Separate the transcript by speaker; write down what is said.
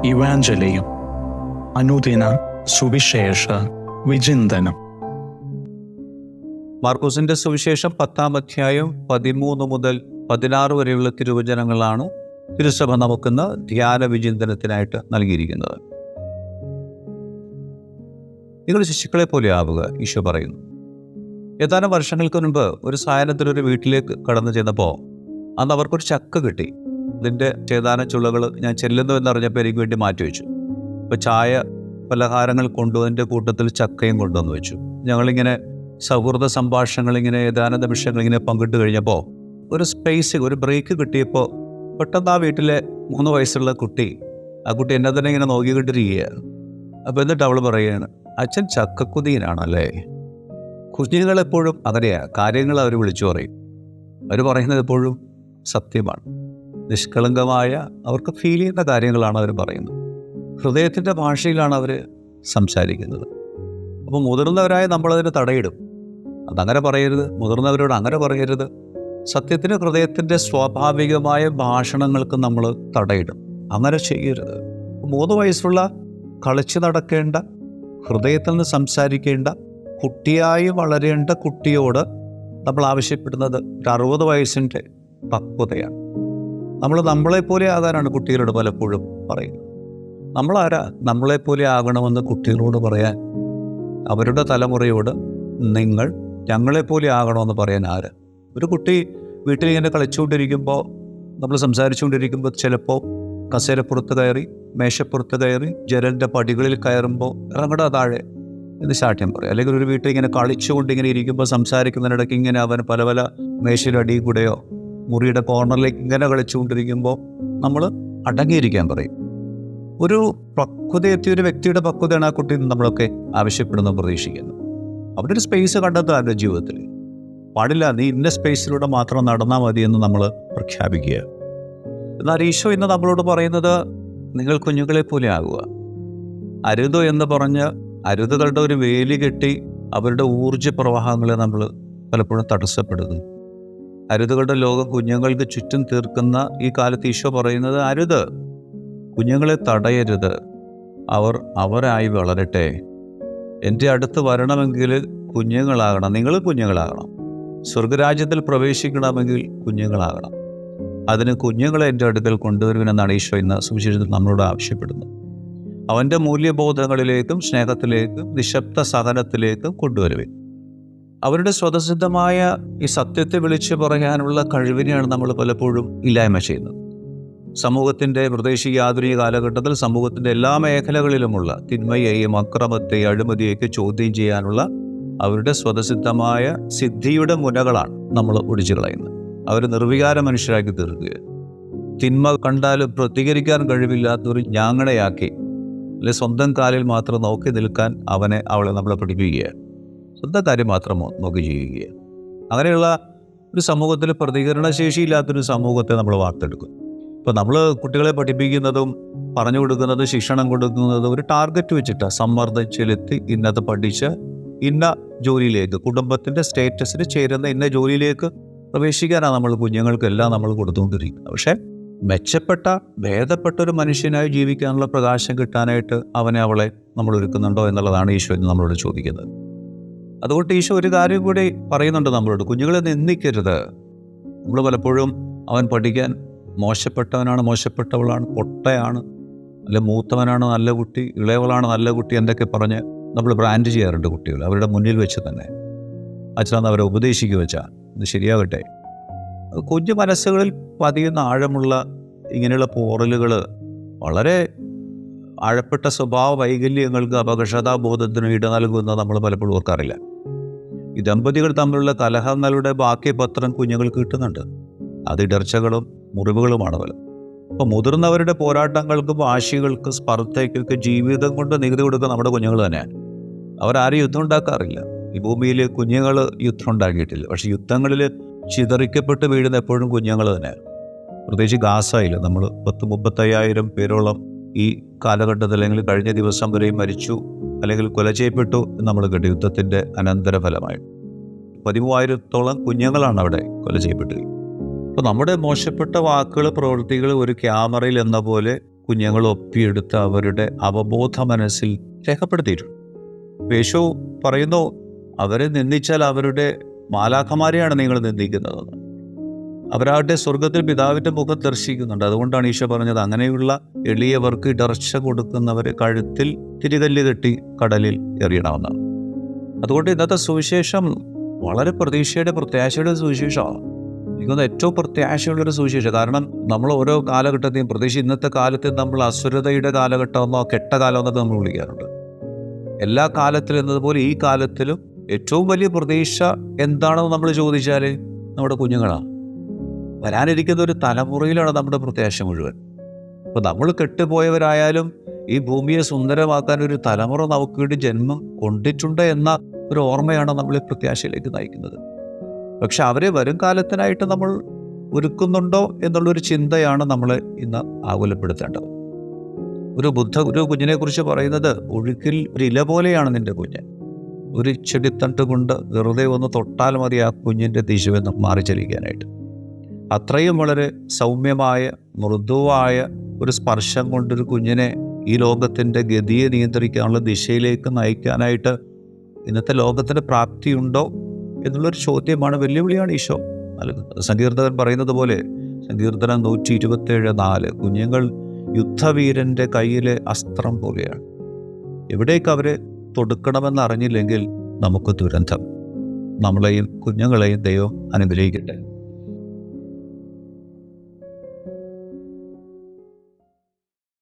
Speaker 1: ഇവാഞ്ചലിയും അനുദിന സുവിശേഷ വിചിന്തനം.
Speaker 2: മാർക്കോസിന്റെ സുവിശേഷം 10-ാം അധ്യായം 13 മുതൽ 16 വരെയുള്ള തിരുവചനങ്ങളാണ് തിരുസഭ നമുക്കിന്ന് ധ്യാന വിചിന്തനത്തിനായിട്ട് നൽകിയിരിക്കുന്നത്. നിങ്ങൾ ശിശുക്കളെ പോലെ ആവുക, ഈശോ പറയുന്നു. ഏതാനും വർഷങ്ങൾക്ക് മുൻപ് ഒരു സായനത്തിലൊരു വീട്ടിലേക്ക് കടന്നു ചെന്നപ്പോൾ അന്ന് അവർക്കൊരു ചക്ക കിട്ടി. അതിൻ്റെ ചേതാന ചുളകൾ ഞാൻ ചെല്ലുന്നു എന്നറിഞ്ഞപ്പോൾ എനിക്ക് വേണ്ടി മാറ്റിവെച്ചു. അപ്പോൾ ചായ പലഹാരങ്ങൾ കൊണ്ടുവന്നതിൻ്റെ കൂട്ടത്തിൽ ചക്കയും കൊണ്ടുവന്ന് വെച്ചു. ഞങ്ങളിങ്ങനെ സൗഹൃദ സംഭാഷണങ്ങളിങ്ങനെ ഏതാനും നിമിഷങ്ങളിങ്ങനെ പങ്കിട്ട് കഴിഞ്ഞപ്പോൾ ഒരു ബ്രേക്ക് കിട്ടിയപ്പോൾ പെട്ടെന്ന് ആ വീട്ടിലെ 3 വയസ്സുള്ള കുട്ടി എന്നെ തന്നെ ഇങ്ങനെ നോക്കിക്കൊണ്ടിരിക്കുകയാണ്. അപ്പോൾ എന്നിട്ട് അവൾ പറയുകയാണ്, അച്ഛൻ ചക്കക്കുതിയനാണല്ലേ. കുഞ്ഞുങ്ങളെപ്പോഴും അങ്ങനെയാണ്, കാര്യങ്ങൾ അവർ വിളിച്ചു പറയും. അവർ പറയുന്നത് എപ്പോഴും സത്യമാണ്, നിഷ്കളങ്കമായ അവർക്ക് ഫീൽ ചെയ്യുന്ന കാര്യങ്ങളാണ് അവർ പറയുന്നത്. ഹൃദയത്തിൻ്റെ ഭാഷയിലാണ് അവർ സംസാരിക്കുന്നത്. അപ്പോൾ മുതിർന്നവരായ നമ്മളതിന് തടയിടും. അതങ്ങനെ പറയരുത്, മുതിർന്നവരോട് അങ്ങനെ പറയരുത്. സത്യത്തിന് ഹൃദയത്തിൻ്റെ സ്വാഭാവികമായ ഭാഷണങ്ങൾക്ക് നമ്മൾ തടയിടും. അങ്ങനെ ചെയ്യരുത്. 3 വയസ്സുള്ള കളിച്ചു നടക്കേണ്ട, ഹൃദയത്തിൽ നിന്ന് സംസാരിക്കേണ്ട, കുട്ടിയായി വളരേണ്ട കുട്ടിയോട് നമ്മൾ ആവശ്യപ്പെടുന്നത് ഒരു 60 വയസ്സിൻ്റെ പക്വതയാണ്. നമ്മളെപ്പോലെ ആകാനാണ് കുട്ടികളോട് പലപ്പോഴും പറയുന്നത്. നമ്മളാരാ നമ്മളെപ്പോലെ ആകണമെന്ന് കുട്ടികളോട് പറയാൻ? അവരുടെ തലമുറയോട് നിങ്ങൾ ഞങ്ങളെപ്പോലെ ആകണമെന്ന് പറയാൻ ആര്? ഒരു കുട്ടി വീട്ടിലിങ്ങനെ കളിച്ചുകൊണ്ടിരിക്കുമ്പോൾ, നമ്മൾ സംസാരിച്ചുകൊണ്ടിരിക്കുമ്പോൾ ചിലപ്പോൾ കസേരപ്പുറത്ത് കയറി, മേശപ്പുറത്ത് കയറി, ജനലിൻ്റെ പടികളിൽ കയറുമ്പോൾ ഇറങ്ങടാ താഴെ എന്ന് ശാഠ്യം പറയും. അല്ലെങ്കിൽ ഒരു വീട്ടിൽ ഇങ്ങനെ കളിച്ചുകൊണ്ട് ഇങ്ങനെ ഇരിക്കുമ്പോൾ സംസാരിക്കുന്നതിനിടയ്ക്ക് ഇങ്ങനെ അവൻ പല മേശയുടെ അടിയിൽ കൂടെയോ മുറിയുടെ കോർണറിലേക്ക് ഇങ്ങനെ കളിച്ചുകൊണ്ടിരിക്കുമ്പോൾ നമ്മൾ അടങ്ങിയിരിക്കാൻ പറയും. ഒരു പക്വത എത്തിയ ഒരു വ്യക്തിയുടെ പക്വതയാണ് ആ കുട്ടി നമ്മളൊക്കെ ആവശ്യപ്പെടുന്നു, പ്രതീക്ഷിക്കുന്നു. അവിടെ ഒരു സ്പേസ് കണ്ടെത്തുക അവരുടെ ജീവിതത്തിൽ. പാടില്ല, നീ ഇന്ന സ്പേസിലൂടെ മാത്രം നടന്നാൽ മതി എന്ന് നമ്മൾ പ്രഖ്യാപിക്കുക. എന്നാൽ ഈശോ ഇന്ന് നമ്മളോട് പറയുന്നത്, നിങ്ങൾ കുഞ്ഞുങ്ങളെ പോലെ ആകുക. അരുത് എന്ന് പറഞ്ഞ് അരുതുകളുടെ ഒരു വേലി കെട്ടി അവരുടെ ഊർജ്ജ പ്രവാഹങ്ങളെ നമ്മൾ പലപ്പോഴും തടസ്സപ്പെടുന്നു. അരുതുകളുടെ ലോകം കുഞ്ഞുങ്ങൾക്ക് ചുറ്റും തീർക്കുന്ന ഈ കാലത്ത് ഈശോ പറയുന്നത്, അരുത്, കുഞ്ഞുങ്ങളെ തടയരുത്. അവരായി വളരട്ടെ. എൻ്റെ അടുത്ത് വരണമെങ്കിൽ കുഞ്ഞുങ്ങളാകണം, നിങ്ങൾ കുഞ്ഞുങ്ങളാകണം. സ്വർഗരാജ്യത്തിൽ പ്രവേശിക്കണമെങ്കിൽ കുഞ്ഞുങ്ങളാകണം. അതിന് കുഞ്ഞുങ്ങളെ എൻ്റെ അടുക്കൽ കൊണ്ടുവരുമെന്നാണ് ഈശോ ഇന്ന് സുവിശേഷത്തിൽ നമ്മളോട് ആവശ്യപ്പെടുന്നത്. അവൻ്റെ മൂല്യബോധങ്ങളിലേക്കും സ്നേഹത്തിലേക്കും നിശബ്ദ സഹനത്തിലേക്കും കൊണ്ടുവരുവിൻ. അവരുടെ സ്വതസിദ്ധമായ ഈ സത്യത്തെ വിളിച്ചു പറയാനുള്ള കഴിവിനെയാണ് നമ്മൾ പലപ്പോഴും ഇല്ലായ്മ ചെയ്യുന്നത്. സമൂഹത്തിൻ്റെ പ്രത്യേകിച്ച് ഈ ആധുനിക കാലഘട്ടത്തിൽ സമൂഹത്തിൻ്റെ എല്ലാ മേഖലകളിലുമുള്ള തിന്മയെയും അക്രമത്തെയും അഴിമതിയൊക്കെ ചോദ്യം ചെയ്യാനുള്ള അവരുടെ സ്വതസിദ്ധമായ സിദ്ധിയുടെ മുനകളാണ് നമ്മൾ ഒടിച്ചു കളയുന്നത്. അവർ നിർവികാര മനുഷ്യരാക്കി തീർക്കുക. തിന്മ കണ്ടാൽ പ്രതികരിക്കാൻ കഴിവില്ലാത്തൊരു ഞാങ്ങണയാക്കി, അല്ലെ സ്വന്തം കാലിൽ മാത്രം നോക്കി നിൽക്കാൻ അവളെ നമ്മളെ പഠിപ്പിക്കുകയാണ്. സ്വന്തം കാര്യം മാത്രം നോക്കി ചെയ്യുകയാണ്. അങ്ങനെയുള്ള ഒരു സമൂഹത്തിൽ പ്രതികരണശേഷിയില്ലാത്തൊരു സമൂഹത്തെ നമ്മൾ വാർത്തെടുക്കും. ഇപ്പോൾ നമ്മൾ കുട്ടികളെ പഠിപ്പിക്കുന്നതും പറഞ്ഞു കൊടുക്കുന്നതും ശിക്ഷണം കൊടുക്കുന്നതും ഒരു ടാർഗറ്റ് വെച്ചിട്ടാണ്. സമ്മർദ്ദം ചെലുത്തി ഇന്നത് പഠിച്ച് ഇന്ന ജോലിയിലേക്ക്, കുടുംബത്തിൻ്റെ സ്റ്റേറ്റസിന് ചേരുന്ന ഇന്ന ജോലിയിലേക്ക് പ്രവേശിക്കാനാണ് നമ്മൾ കുഞ്ഞുങ്ങൾക്കെല്ലാം നമ്മൾ കൊടുത്തുകൊണ്ടിരിക്കുന്നത്. പക്ഷേ ഭേദപ്പെട്ട ഒരു മനുഷ്യനായി ജീവിക്കാനുള്ള പ്രകാശം കിട്ടാനായിട്ട് അവളെ നമ്മൾ ഒരുക്കുന്നുണ്ടോ എന്നുള്ളതാണ് ഈശോ ഇന്ന് നമ്മളോട് ചോദിക്കുന്നത്. അതുകൊണ്ട് ഈശോ ഒരു കാര്യം കൂടി പറയുന്നുണ്ട് നമ്മളോട്, കുഞ്ഞുങ്ങളെ നിന്ദിക്കരുത്. നമ്മൾ പലപ്പോഴും അവൻ പഠിക്കാൻ മോശപ്പെട്ടവനാണ്, മോശപ്പെട്ടവളാണ്, പൊട്ടയാണ്, അല്ലെ മൂത്തവനാണ് നല്ല കുട്ടി, ഇളയവളാണ് നല്ല കുട്ടി എന്തൊക്കെ പറഞ്ഞ് നമ്മൾ ബ്രാൻഡ് ചെയ്യാറുണ്ട് കുട്ടികൾ. അവരുടെ മുന്നിൽ വെച്ച് തന്നെ അച്ഛനെന്ന് അവരെ ഉപദേശിക്കുക വെച്ചാൽ ഇത് ശരിയാകട്ടെ. കുഞ്ഞു മനസ്സുകളിൽ പതിയുന്ന ആഴമുള്ള ഇങ്ങനെയുള്ള പോറലുകൾ വളരെ ആഴപ്പെട്ട സ്വഭാവ വൈകല്യങ്ങൾക്ക്, അപകർഷതാബോധത്തിന് ഇട നൽകുന്നത് നമ്മൾ പലപ്പോഴും ഓർക്കാറില്ല. ഈ ദമ്പതികൾ തമ്മിലുള്ള കലഹങ്ങളുടെ ബാക്കി പത്രം കുഞ്ഞുങ്ങൾക്ക് കിട്ടുന്നുണ്ട്. അത് ഇടർച്ചകളും മുറിവുകളുമാണ് പല. അപ്പോൾ മുതിർന്നവരുടെ പോരാട്ടങ്ങൾക്കും വാശികൾക്കും സ്പർദ്ധയ്ക്കൊക്കെ ജീവിതം കൊണ്ട് നികുതി കൊടുക്കുക നമ്മുടെ കുഞ്ഞുങ്ങൾ തന്നെയാണ്. അവരാരും യുദ്ധം ഉണ്ടാക്കാറില്ല. ഈ ഭൂമിയിൽ കുഞ്ഞുങ്ങൾ യുദ്ധം ഉണ്ടാക്കിയിട്ടില്ല. പക്ഷേ യുദ്ധങ്ങളിൽ ചിതറിക്കപ്പെട്ട് വീഴുന്ന എപ്പോഴും കുഞ്ഞുങ്ങൾ തന്നെയാണ്. പ്രത്യേകിച്ച് ഗാസയിൽ നമ്മൾ 35,000 പേരോളം ഈ കാലഘട്ടത്തിൽ അല്ലെങ്കിൽ കഴിഞ്ഞ ദിവസം വരെയും മരിച്ചു അല്ലെങ്കിൽ കൊല ചെയ്യപ്പെട്ടു എന്ന് നമ്മൾ കേട്ടു. യുദ്ധത്തിൻ്റെ അനന്തരഫലമായിട്ട് 13,000-ഓളം കുഞ്ഞുങ്ങളാണ് അവിടെ കൊല ചെയ്യപ്പെട്ടത്. അപ്പോൾ നമ്മുടെ മോശപ്പെട്ട വാക്കുകൾ, പ്രവൃത്തികൾ ഒരു ക്യാമറയിൽ എന്ന പോലെ കുഞ്ഞുങ്ങൾ ഒപ്പിയെടുത്ത് അവരുടെ അവബോധ മനസ്സിൽ രേഖപ്പെടുത്തിയിട്ടുണ്ട്. യേശു പറയുന്നു, അവരെ നിന്ദിച്ചാൽ അവരുടെ മാലാഖമാരെയാണ് നിങ്ങൾ നിന്ദിക്കുന്നതെന്ന്. അവരാരുടെ സ്വർഗത്തിൽ പിതാവിൻ്റെ മുഖം ദർശിക്കുന്നുണ്ട്. അതുകൊണ്ടാണ് ഈശോ പറഞ്ഞത്, അങ്ങനെയുള്ള എളിയവർക്ക് ഇടർച്ച കൊടുക്കുന്നവരെ കഴുത്തിൽ തിരികല്ല് കെട്ടി കടലിൽ എറിയണമെന്നാണ്. അതുകൊണ്ട് ഇന്നത്തെ സുവിശേഷം വളരെ പ്രത്യാശയുടെ സുവിശേഷമാണ്. എനിക്കൊന്ന് ഏറ്റവും പ്രത്യാശയുള്ളൊരു സുവിശേഷം. കാരണം നമ്മൾ ഓരോ കാലഘട്ടത്തെയും, പ്രത്യേകിച്ച് ഇന്നത്തെ കാലത്തെ നമ്മൾ അസുരതയുടെ കാലഘട്ടമെന്നോ കെട്ട കാലമെന്നൊക്കെ നമ്മൾ വിളിക്കാറുണ്ട്. എല്ലാ കാലത്തിലും എന്നതുപോലെ ഈ കാലത്തിലും ഏറ്റവും വലിയ പ്രതീക്ഷ എന്താണെന്ന് നമ്മൾ ചോദിച്ചാൽ നമ്മുടെ കുഞ്ഞുങ്ങളാണ്. വരാനിരിക്കുന്ന ഒരു തലമുറയിലാണ് നമ്മുടെ പ്രത്യാശ മുഴുവൻ. അപ്പോൾ നമ്മൾ കെട്ടുപോയവരായാലും ഈ ഭൂമിയെ സുന്ദരമാക്കാൻ ഒരു തലമുറ നമുക്ക് വേണ്ടി ജന്മം കൊണ്ടിട്ടുണ്ട് എന്ന ഒരു ഓർമ്മയാണ് നമ്മളെ പ്രത്യാശയിലേക്ക് നയിക്കുന്നത്. പക്ഷെ അവരെ വരും കാലത്തിനായിട്ട് നമ്മൾ ഒരുക്കുന്നുണ്ടോ എന്നുള്ളൊരു ചിന്തയാണ് നമ്മളെ ഇന്ന് ആകുലപ്പെടുത്തേണ്ടത്. ഒരു കുഞ്ഞിനെ കുറിച്ച് പറയുന്നത്, ഒഴുക്കിൽ ഒരു ഇല പോലെയാണ് നിന്റെ കുഞ്ഞ്. ഒരു ചെടിത്തണ്ട് കൊണ്ട് വെറുതെ ഒന്ന് തൊട്ടാൽ മതി ആ കുഞ്ഞിൻ്റെ ദിശവെന്ന് മാറി ചലിക്കാനായിട്ട്. അത്രയും വളരെ സൗമ്യമായ മൃദുവായ ഒരു സ്പർശം കൊണ്ടൊരു കുഞ്ഞിനെ ഈ ലോകത്തിൻ്റെ ഗതിയെ നിയന്ത്രിക്കാനുള്ള ദിശയിലേക്ക് നയിക്കാനായിട്ട് ഇന്നത്തെ ലോകത്തിന് പ്രാപ്തിയുണ്ടോ എന്നുള്ളൊരു ചോദ്യമാണ്, വെല്ലുവിളിയാണ് ഈശോ നൽകുന്നത്. സങ്കീർത്തകൻ പറയുന്നത് പോലെ, സങ്കീർത്തനം 127:4, കുഞ്ഞുങ്ങൾ യുദ്ധവീരൻ്റെ കയ്യിലെ അസ്ത്രം പോലെയാണ്. എവിടേക്ക് അവരെ തൊടുക്കണമെന്ന് അറിഞ്ഞില്ലെങ്കിൽ നമുക്ക് ദുരന്തം. നമ്മളെയും കുഞ്ഞുങ്ങളെയും ദൈവം അനുഗ്രഹിക്കട്ടെ.